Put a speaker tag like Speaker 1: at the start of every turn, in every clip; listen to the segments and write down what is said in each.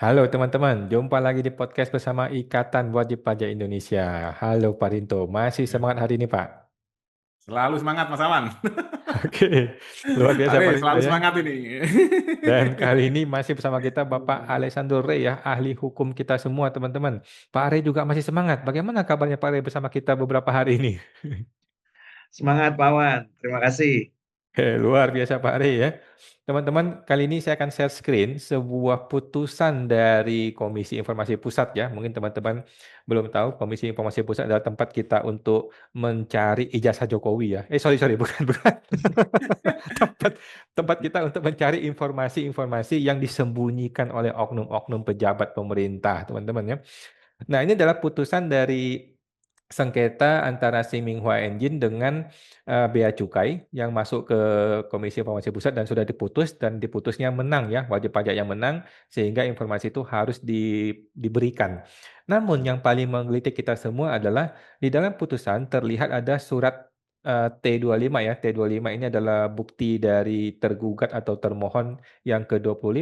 Speaker 1: Halo teman-teman, jumpa lagi di podcast bersama Ikatan Wajib Pajak Indonesia. Halo Pak Rinto, masih semangat hari ini Pak?
Speaker 2: Selalu semangat Mas Awan.
Speaker 1: Oke, luar biasa
Speaker 2: Pak
Speaker 1: Pak
Speaker 2: Rey,
Speaker 1: Rinto
Speaker 2: selalu
Speaker 1: ya.
Speaker 2: semangat ini.
Speaker 1: Dan kali ini masih bersama kita Bapak Alessandro Rey ya, ahli hukum kita semua teman-teman. Pak Rey juga masih semangat. Bagaimana kabarnya Pak Rey bersama kita beberapa hari ini?
Speaker 2: Semangat Pak Wan, terima kasih.
Speaker 1: Luar biasa Pak Rey ya. Teman-teman, kali ini saya akan share screen sebuah putusan dari Komisi Informasi Pusat ya. Mungkin teman-teman belum tahu, Komisi Informasi Pusat adalah tempat kita untuk mencari ijazah Jokowi ya. Sorry, bukan. Tempat tempat kita untuk mencari informasi-informasi yang disembunyikan oleh oknum-oknum pejabat pemerintah, teman-teman ya. Nah, ini adalah putusan dari sengketa antara Si Minghua Engine dengan Bea Cukai yang masuk ke Komisi Informasi Pusat dan sudah diputus dan diputusnya menang ya, wajib pajak yang menang sehingga informasi itu harus diberikan. Namun yang paling menggelitik kita semua adalah di dalam putusan terlihat ada surat T25 ya. T25 ini adalah bukti dari tergugat atau termohon yang ke-25.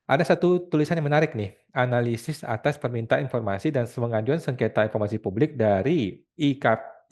Speaker 1: Ada satu tulisan yang menarik nih, analisis atas permintaan informasi dan pengajuan sengketa informasi publik dari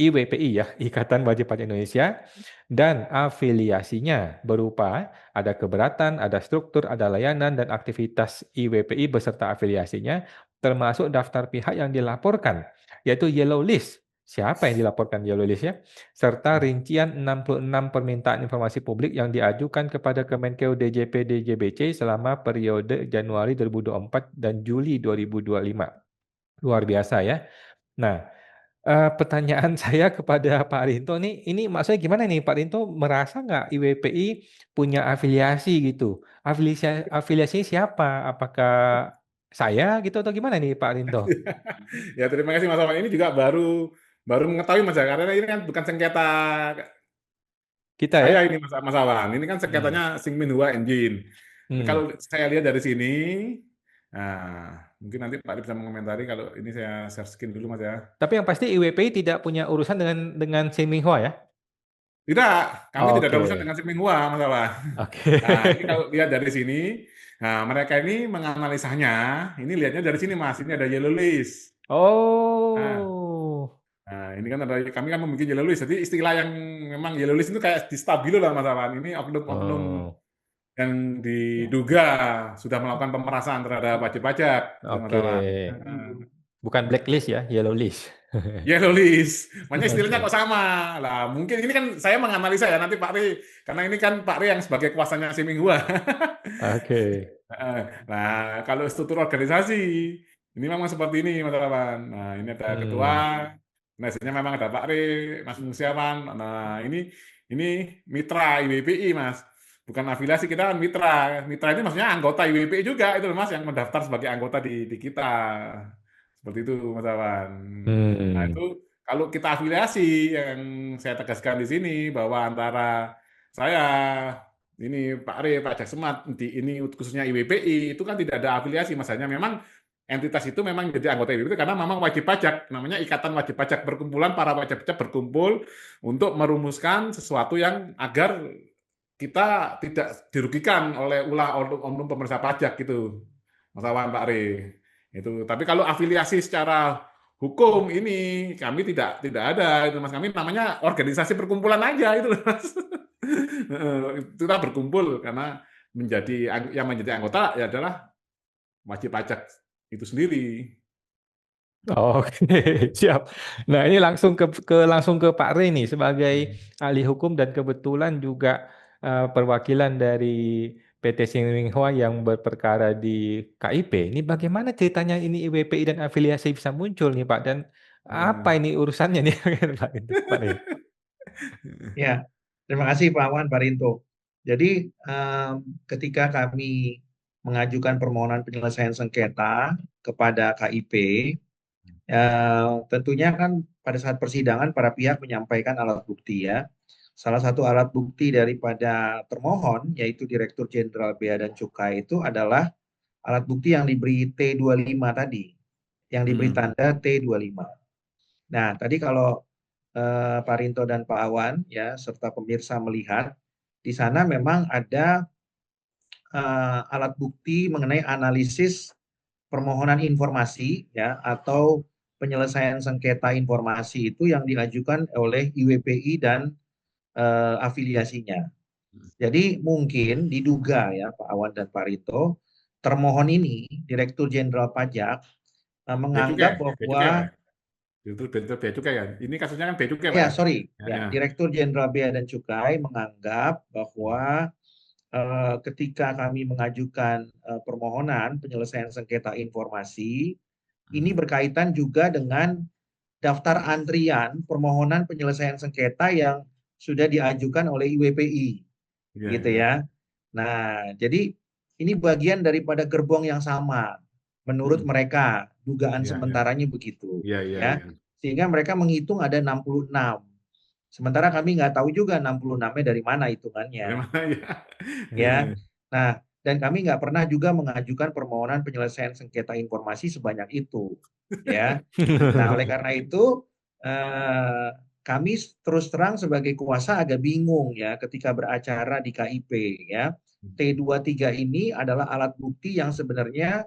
Speaker 1: IWPI ya, Ikatan Wajib Pajak Indonesia, dan afiliasinya berupa ada keberatan, ada struktur, ada layanan, dan aktivitas IWPI beserta afiliasinya, termasuk daftar pihak yang dilaporkan, yaitu yellow list. Siapa yang dilaporkan yellow list ya? Serta rincian 66 permintaan informasi publik yang diajukan kepada Kemenkeu DJP DJBC selama periode Januari 2024 dan Juli 2025. Luar biasa ya. Nah, pertanyaan saya kepada Pak Rinto nih, ini maksudnya gimana nih Pak Rinto merasa nggak IWPI punya afiliasi gitu? Afiliasi siapa? Apakah saya gitu atau gimana nih Pak Rinto?
Speaker 2: Ya terima kasih Mas Awan. Ini juga baru baru mengetahui Mas ya, karena ini kan bukan sengketa
Speaker 1: Kita
Speaker 2: saya
Speaker 1: ya?
Speaker 2: ini Mas Awan. Ini kan
Speaker 1: Hmm.
Speaker 2: sengketanya Sing Minhua Engine. Ini
Speaker 1: Hmm.
Speaker 2: kalau saya lihat dari sini, nah mungkin nanti Pak Ri bisa mengomentari kalau ini saya share screen dulu Mas ya.
Speaker 1: Tapi yang pasti IWPI tidak punya urusan dengan Semihwa ya?
Speaker 2: Tidak, kami tidak ada urusan
Speaker 1: Oke.
Speaker 2: dengan Sing Minhua Mas Awan.
Speaker 1: Oke.
Speaker 2: Nah, ini kalau lihat dari sini, nah mereka ini menganalisanya, ini lihatnya dari sini Mas, ini ada yellow list. Nah,
Speaker 1: Oh.
Speaker 2: ini kan ada kami kan memiliki yellow list. Jadi istilah yang memang yellow list itu kayak di stabilo lah Mas Awan. Ini oknum-oknum
Speaker 1: Oh.
Speaker 2: yang diduga sudah melakukan pemerasan terhadap wajib pajak, gitu Mas
Speaker 1: Oke.
Speaker 2: Awan.
Speaker 1: Bukan blacklist ya, yellow list.
Speaker 2: Yellow list. Makanya istilahnya
Speaker 1: Oke.
Speaker 2: kok sama. Lah, mungkin ini kan saya menganalisa ya nanti Pak Ri, karena ini kan Pak Ri yang sebagai kuasanya si Minghua.
Speaker 1: Oke.
Speaker 2: Nah, kalau struktur organisasi, ini memang seperti ini, Mas Rawan. Nah, ini ada ketua,
Speaker 1: Hmm.
Speaker 2: nah isinya memang ada Pak Ri, Mas Musiawan. Nah, ini mitra IWPI, Mas. Bukan afiliasi, kita kan mitra. Mitra ini maksudnya anggota IWPI juga, itu loh, Mas, yang mendaftar sebagai anggota di kita. Seperti itu, Mas Rawan. Nah,
Speaker 1: Hmm.
Speaker 2: itu kalau kita afiliasi, yang saya tegaskan di sini, bahwa antara saya ini Pak Re, Pak Jaksemat, ini khususnya IWPI, itu kan tidak ada afiliasi, masanya memang entitas itu memang jadi anggota IWPI karena memang wajib pajak, namanya Ikatan Wajib Pajak, perkumpulan para wajib pajak berkumpul untuk merumuskan sesuatu yang agar kita tidak dirugikan oleh ulah oknum pemerintah pajak gitu, Mas Awan, Pak Re. Itu. Tapi kalau afiliasi secara hukum ini kami tidak ada itu Mas, kami namanya organisasi perkumpulan aja itu Mas. Kita berkumpul karena yang menjadi anggota ya adalah wajib pajak itu sendiri.
Speaker 1: Oke, siap. Nah, ini langsung ke Pak Rey nih sebagai ahli hukum dan kebetulan juga perwakilan dari PT Singhua yang berperkara di KIP. Ini bagaimana ceritanya ini IWPI dan afiliasi bisa muncul nih Pak dan apa ini urusannya nih Pak Pak Rey?
Speaker 2: Ya, terima kasih Pak Wan, Pak Rinto. Jadi ketika kami mengajukan permohonan penyelesaian sengketa kepada KIP, tentunya kan pada saat persidangan para pihak menyampaikan alat bukti ya. Salah satu alat bukti daripada termohon yaitu Direktur Jenderal Bea dan Cukai itu adalah alat bukti yang diberi T25 tadi, yang diberi
Speaker 1: Hmm.
Speaker 2: tanda T25. Nah, tadi kalau Pak Rinto dan Pak Awan ya serta pemirsa melihat di sana memang ada
Speaker 3: alat bukti mengenai analisis permohonan informasi ya atau penyelesaian sengketa informasi itu yang diajukan oleh IWPI dan afiliasinya. Jadi mungkin diduga ya Pak Awan dan Pak Rito, termohon ini Direktur Jenderal Pajak
Speaker 2: Bea cukai,
Speaker 3: menganggap
Speaker 2: bea cukai Pak.
Speaker 3: bahwa
Speaker 2: Itu bea cukai kan. Ini kasusnya kan bea cukai Pak
Speaker 3: ya
Speaker 2: ya.
Speaker 3: sorry
Speaker 2: Ya,
Speaker 3: ya
Speaker 2: ya.
Speaker 3: Direktur Jenderal Bea dan Cukai menganggap bahwa ketika kami mengajukan permohonan penyelesaian sengketa informasi ini berkaitan juga dengan daftar antrian permohonan penyelesaian sengketa yang sudah diajukan oleh IWPI
Speaker 2: Iya,
Speaker 3: gitu
Speaker 2: iya.
Speaker 3: ya. Nah, jadi ini bagian daripada gerbong yang sama menurut
Speaker 2: Hmm.
Speaker 3: mereka, dugaan
Speaker 2: Iya, iya.
Speaker 3: sementaranya begitu
Speaker 2: Iya, iya,
Speaker 3: ya.
Speaker 2: iya.
Speaker 3: Sehingga mereka menghitung ada 66. Sementara kami nggak tahu juga 66-nya dari mana hitungannya
Speaker 2: Bagaimana ya?
Speaker 3: ya. Nah, dan kami nggak pernah juga mengajukan permohonan penyelesaian sengketa informasi sebanyak itu ya. Nah, oleh karena itu eh, kami terus terang sebagai kuasa agak bingung ya ketika beracara di KIP ya. T23 ini adalah alat bukti yang sebenarnya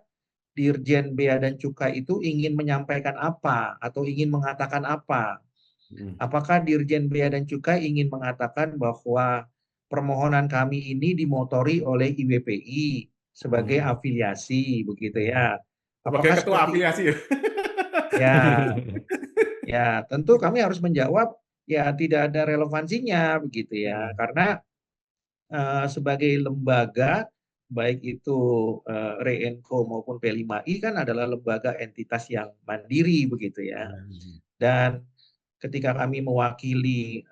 Speaker 3: Dirjen Bea dan Cukai itu ingin menyampaikan apa atau ingin mengatakan apa.
Speaker 2: Hmm.
Speaker 3: Apakah Dirjen Bea dan Cukai ingin mengatakan bahwa permohonan kami ini dimotori oleh IWPI sebagai
Speaker 2: Hmm.
Speaker 3: afiliasi begitu ya.
Speaker 2: Sebagai
Speaker 3: Apakah
Speaker 2: ketua
Speaker 3: seperti
Speaker 2: afiliasi ya.
Speaker 3: ya, ya, tentu kami harus menjawab ya tidak ada relevansinya begitu ya. Karena sebagai lembaga baik itu Reinco maupun P5I kan adalah lembaga entitas yang mandiri begitu ya. Dan ketika kami mewakili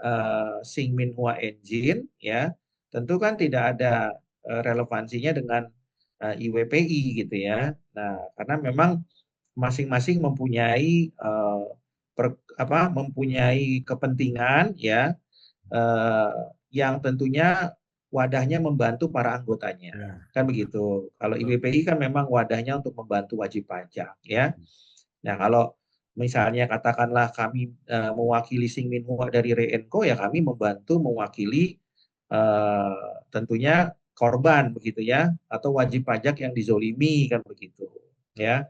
Speaker 3: Sing Minhua Engine ya, tentu kan tidak ada relevansinya dengan IWPI gitu ya. Nah, karena memang masing-masing mempunyai mempunyai kepentingan ya yang tentunya wadahnya membantu para anggotanya.
Speaker 2: Ya.
Speaker 3: Kan begitu. Kalau IWPI kan memang wadahnya untuk membantu wajib pajak ya. Nah, kalau misalnya katakanlah kami mewakili Sing Minhua dari Reinco ya kami membantu mewakili tentunya korban begitu ya atau wajib pajak yang dizolimi kan begitu ya.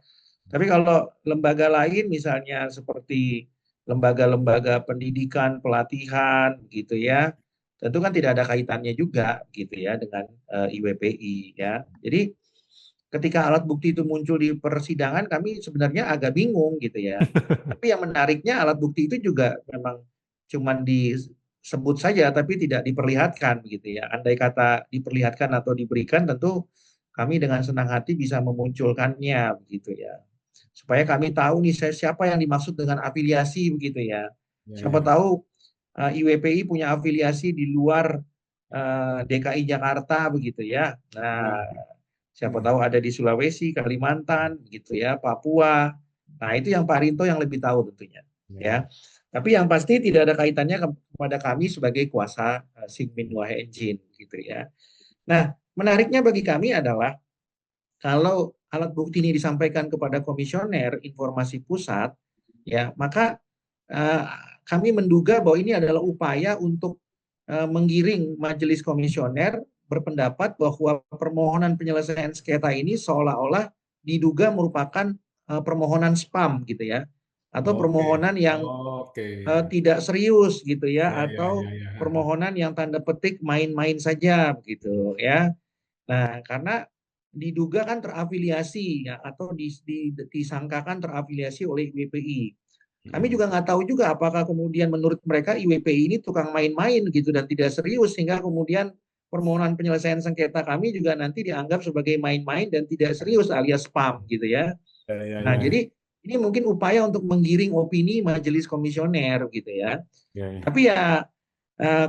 Speaker 3: Tapi kalau lembaga lain misalnya seperti lembaga-lembaga pendidikan, pelatihan gitu ya, tentu kan tidak ada kaitannya juga gitu ya dengan IWPI ya. Jadi ketika alat bukti itu muncul di persidangan kami sebenarnya agak bingung gitu ya. Tapi yang menariknya alat bukti itu juga memang cuman disebut saja tapi tidak diperlihatkan gitu ya. Andai kata diperlihatkan atau diberikan tentu kami dengan senang hati bisa memunculkannya begitu ya. Supaya kami tahu nih siapa yang dimaksud dengan afiliasi begitu ya.
Speaker 2: Ya,
Speaker 3: Siapa
Speaker 2: ya.
Speaker 3: tahu IWPI punya afiliasi di luar DKI Jakarta begitu ya. Nah, siapa tahu ada di Sulawesi, Kalimantan, gitu ya, Papua. Nah, itu yang Pak Rinto yang lebih tahu tentunya, ya. Tapi yang pasti tidak ada kaitannya kepada kami sebagai kuasa Sing Minhua Engine, gitu ya. Nah, menariknya bagi kami adalah kalau alat bukti ini disampaikan kepada komisioner informasi pusat, ya, maka eh, kami menduga bahwa ini adalah upaya untuk menggiring majelis komisioner berpendapat bahwa permohonan penyelesaian sengketa ini seolah-olah diduga merupakan permohonan spam gitu ya, atau
Speaker 2: Oke.
Speaker 3: permohonan yang
Speaker 2: Oke.
Speaker 3: tidak serius gitu ya,
Speaker 2: Ya, ya, ya,
Speaker 3: atau
Speaker 2: ya.
Speaker 3: permohonan yang tanda petik main-main saja gitu ya. Nah, karena diduga kan terafiliasi ya, atau disangkakan terafiliasi oleh IWPI. Kami juga nggak tahu juga apakah kemudian menurut mereka IWPI ini tukang main-main gitu dan tidak serius sehingga kemudian permohonan penyelesaian sengketa kami juga nanti dianggap sebagai main-main dan tidak serius alias spam gitu ya.
Speaker 2: Ya, ya,
Speaker 3: Nah,
Speaker 2: ya.
Speaker 3: jadi ini mungkin upaya untuk menggiring opini majelis komisioner gitu ya.
Speaker 2: Ya, ya.
Speaker 3: Tapi ya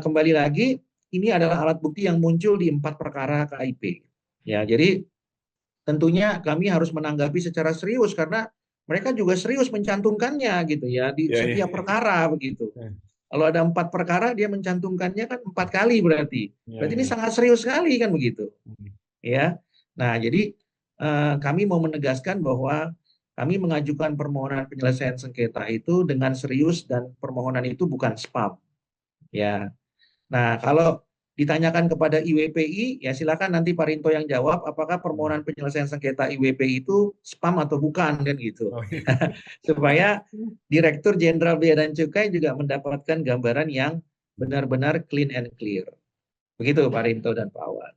Speaker 3: kembali lagi ini adalah alat bukti yang muncul di 4 perkara KIP. Ya, jadi tentunya kami harus menanggapi secara serius karena mereka juga serius mencantumkannya gitu ya di
Speaker 2: Ya, ya.
Speaker 3: setiap perkara begitu. Kalau ada 4 perkara dia mencantumkannya kan 4 kali berarti.
Speaker 2: Ya,
Speaker 3: Berarti ini
Speaker 2: ya.
Speaker 3: sangat serius sekali kan begitu. Ya. Nah, jadi kami mau menegaskan bahwa kami mengajukan permohonan penyelesaian sengketa itu dengan serius dan permohonan itu bukan spam. Ya. Nah, kalau ditanyakan kepada IWPI, ya silakan nanti Pak Rinto yang jawab apakah permohonan penyelesaian sengketa IWPI itu spam atau bukan kan gitu.
Speaker 2: Oh, iya.
Speaker 3: Supaya Direktur Jenderal Bea dan Cukai juga mendapatkan gambaran yang benar-benar clean and clear. Begitu Pak Rinto dan Pak Awan.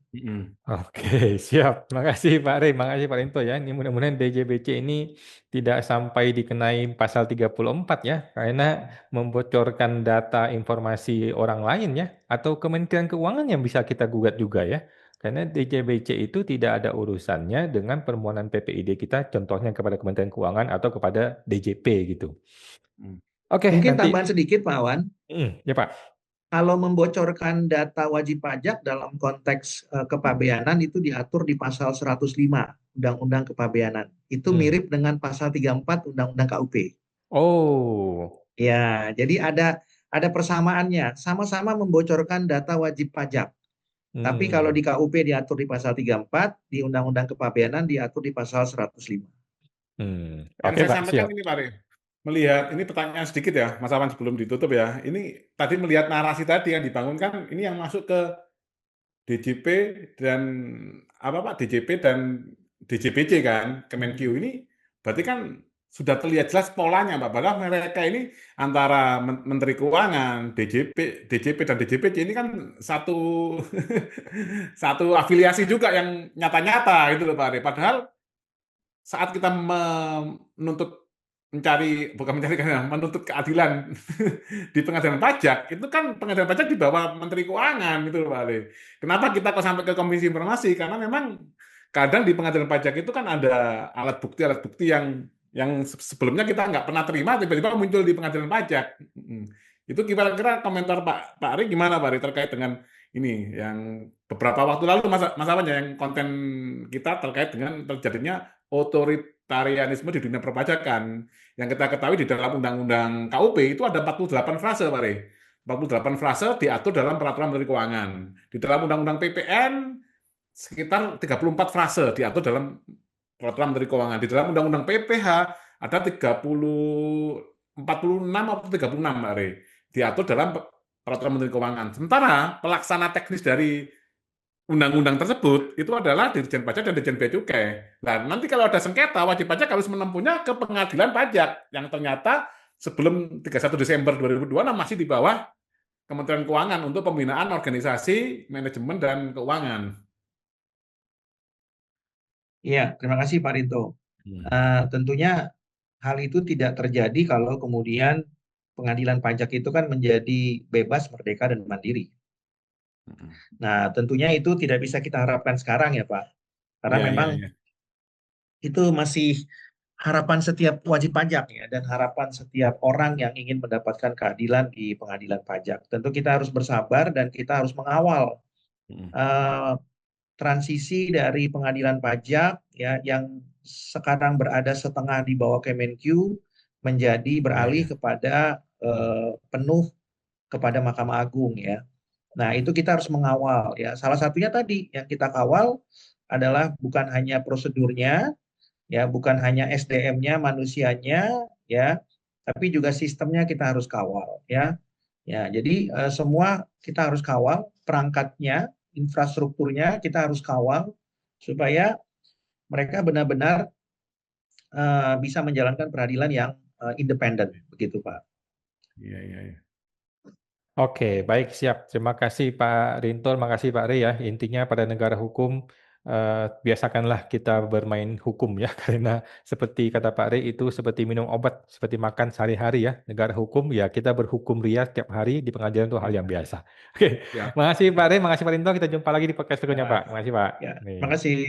Speaker 1: Oke, siap. Terima kasih Pak Rey, makasih Pak Rinto ya. Ini mudah-mudahan DJBC ini tidak sampai dikenai pasal 34 ya, karena membocorkan data informasi orang lain ya, atau Kementerian Keuangan yang bisa kita gugat juga ya. Karena DJBC itu tidak ada urusannya dengan permohonan PPID kita, contohnya kepada Kementerian Keuangan atau kepada DJP gitu. Oke,
Speaker 3: Mungkin
Speaker 1: nanti.
Speaker 3: tambahan sedikit Pak Awan.
Speaker 1: Ya Pak.
Speaker 3: Kalau membocorkan data wajib pajak dalam konteks kepabeanan itu diatur di pasal 105 Undang-Undang Kepabeanan. Itu mirip dengan pasal 34 Undang-Undang KUP.
Speaker 1: Oh.
Speaker 3: Ya, jadi ada persamaannya. Sama-sama membocorkan data wajib pajak. Tapi kalau di KUP diatur di pasal 34, di Undang-Undang Kepabeanan diatur di pasal 105.
Speaker 2: Yang saya sampaikan ini Pak Rey, melihat ini pertanyaan sedikit ya, Mas Awan sebelum ditutup ya. Ini tadi melihat narasi tadi yang dibangunkan, ini yang masuk ke DJP dan DJP dan DJBC kan, Kemenkeu ini berarti kan sudah terlihat jelas polanya Pak. Padahal mereka ini antara Menteri Keuangan, DJP dan DJBC ini kan satu satu afiliasi juga yang nyata-nyata gitu loh Pak Rey. Padahal saat kita menuntut keadilan di pengadilan pajak, itu kan pengadilan pajak di bawah Menteri Keuangan gitu loh Pak Ali. Kenapa kita kok sampai ke Komisi Informasi? Karena memang kadang di pengadilan pajak itu kan ada alat bukti yang sebelumnya kita nggak pernah terima, tiba-tiba muncul di pengadilan pajak. Itu kira-kira komentar Pak Ari gimana Pak Ari terkait dengan ini yang beberapa waktu lalu masalahnya yang konten kita terkait dengan terjadinya otoritarianisme di dunia perpajakan. Yang kita ketahui di dalam Undang-Undang KUP itu ada 48 frase, Pak Rey. 48 frase diatur dalam Peraturan Menteri Keuangan. Di dalam Undang-Undang PPN sekitar 34 frase diatur dalam Peraturan Menteri Keuangan. Di dalam Undang-Undang PPH ada 46 atau 36, Pak Rey. Diatur dalam Peraturan Menteri Keuangan. Sementara pelaksana teknis dari undang-undang tersebut itu adalah Dirjen Pajak dan Dirjen Bea Cukai. Nah, nanti kalau ada sengketa, wajib pajak harus menempuhnya ke pengadilan pajak yang ternyata sebelum 31 Desember 2026 masih di bawah Kementerian Keuangan untuk pembinaan organisasi, manajemen, dan keuangan.
Speaker 3: Iya, terima kasih Pak Rinto. Tentunya hal itu tidak terjadi kalau kemudian pengadilan pajak itu kan menjadi bebas, merdeka, dan mandiri. Nah, tentunya itu tidak bisa kita harapkan sekarang ya Pak. Karena memang itu masih harapan setiap wajib pajak ya, dan harapan setiap orang yang ingin mendapatkan keadilan di pengadilan pajak. Tentu kita harus bersabar dan kita harus mengawal transisi dari pengadilan pajak ya yang sekarang berada setengah di bawah Kemenkeu menjadi beralih kepada penuh kepada Mahkamah Agung ya. Nah, itu kita harus mengawal ya. Salah satunya tadi yang kita kawal adalah bukan hanya prosedurnya ya, bukan hanya SDM-nya, manusianya ya, tapi juga sistemnya kita harus kawal ya. Ya, jadi semua kita harus kawal, perangkatnya, infrastrukturnya kita harus kawal supaya mereka benar-benar bisa menjalankan peradilan yang independen begitu, Pak.
Speaker 2: Iya.
Speaker 1: Oke, baik, siap. Terima kasih Pak Rinto, terima kasih Pak Rey ya. Intinya pada negara hukum, biasakanlah kita bermain hukum ya, karena seperti kata Pak Rey itu seperti minum obat, seperti makan sehari-hari ya. Negara hukum ya kita berhukum ria setiap hari di pengadilan itu hal yang biasa. Oke, makasih Pak Rey, makasih Pak Rinto. Kita jumpa lagi di podcast berikutnya Pak. Makasih Pak.
Speaker 3: Ya, terima kasih.